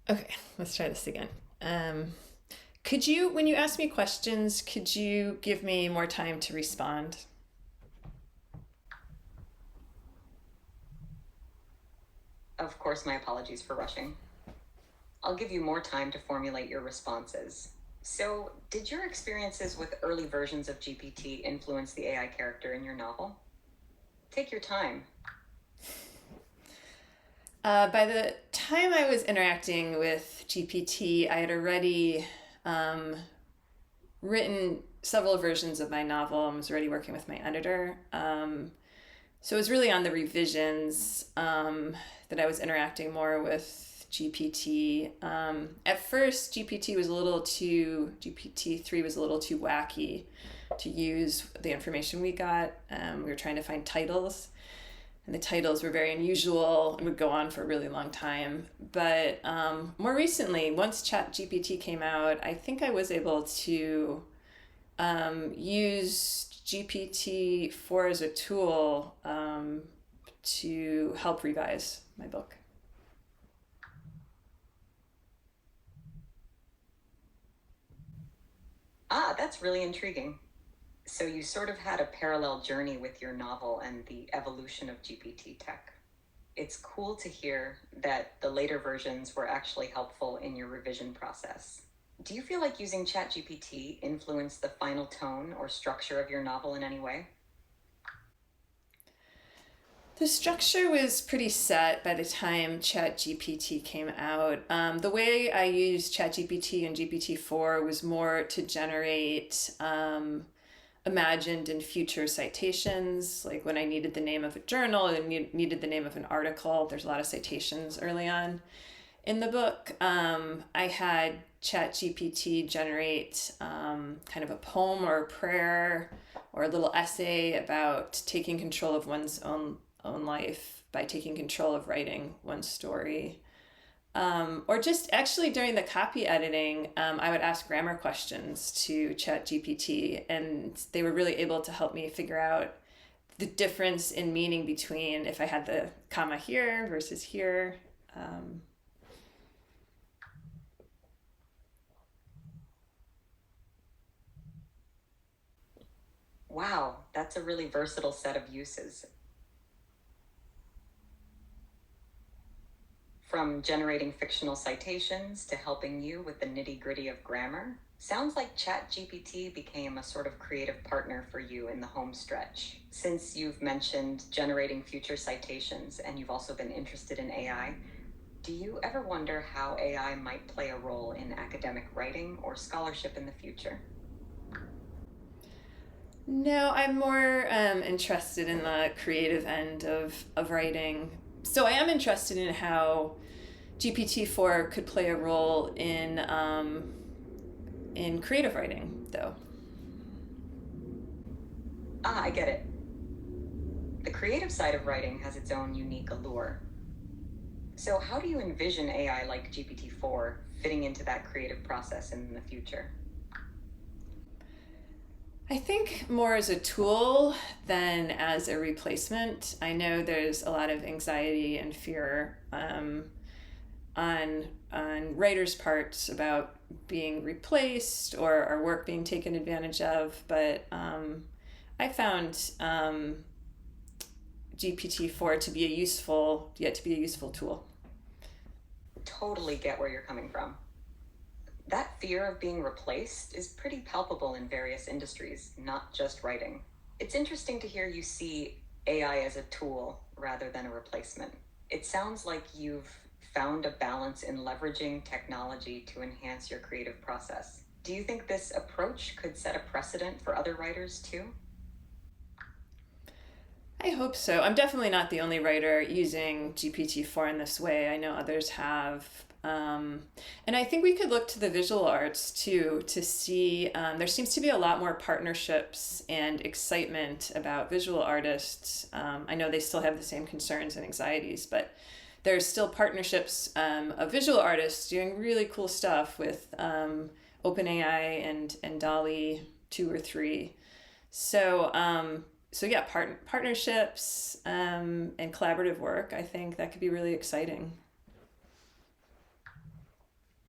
Okay, let's try this again. Could you, when you ask me questions, could you give me more time to respond? Of course, my apologies for rushing. I'll give you more time to formulate your responses. So, did your experiences with early versions of GPT influence the AI character in your novel? Take your time. By the time I was interacting with GPT, I had already um, written several versions of my novel and was already working with my editor. So it was really on the revisions that I was interacting more with GPT. At first, GPT-3 was a little too wacky to use the information we got. We were trying to find titles, and the titles were very unusual and would go on for a really long time. But more recently, once Chat GPT came out, I think I was able to use GPT-4 as a tool to help revise my book. Ah, that's really intriguing. So, you sort of had a parallel journey with your novel and the evolution of GPT tech. It's cool to hear that the later versions were actually helpful in your revision process. Do you feel like using ChatGPT influenced the final tone or structure of your novel in any way? The structure was pretty set by the time ChatGPT came out. The way I used ChatGPT and GPT-4 was more to generate imagined and future citations. Like when I needed the name of a journal and needed the name of an article, there's a lot of citations early on in the book. I had ChatGPT generate kind of a poem or a prayer or a little essay about taking control of one's own life by taking control of writing one story. Or just actually during the copy editing, I would ask grammar questions to ChatGPT, and they were really able to help me figure out the difference in meaning between if I had the comma here versus here. Um, Wow, that's a really versatile set of uses. From generating fictional citations to helping you with the nitty gritty of grammar, sounds like ChatGPT became a sort of creative partner for you in the home stretch. Since you've mentioned generating future citations and you've also been interested in AI, do you ever wonder how AI might play a role in academic writing or scholarship in the future? no, I'm more interested in the creative end of writing. So I am interested in how GPT-4 could play a role in creative writing, though. Ah, I get it. The creative side of writing has its own unique allure. So, how do you envision AI like GPT-4 fitting into that creative process in the future? I think more as a tool than as a replacement. I know there's a lot of anxiety and fear on writers' parts about being replaced or our work being taken advantage of, but I found GPT-4 to be a useful, yet to be a useful tool. Totally get where you're coming from. That fear of being replaced is pretty palpable in various industries, not just writing. It's interesting to hear you see AI as a tool rather than a replacement. It sounds like you've found a balance in leveraging technology to enhance your creative process. Do you think this approach could set a precedent for other writers too? I hope so. I'm definitely not the only writer using GPT-4 in this way. I know others have. And I think we could look to the visual arts too to see there seems to be a lot more partnerships and excitement about visual artists. I know they still have the same concerns and anxieties, but there's still partnerships of visual artists doing really cool stuff with OpenAI and Dolly 2 or 3. So yeah, partnerships and collaborative work. I think that could be really exciting.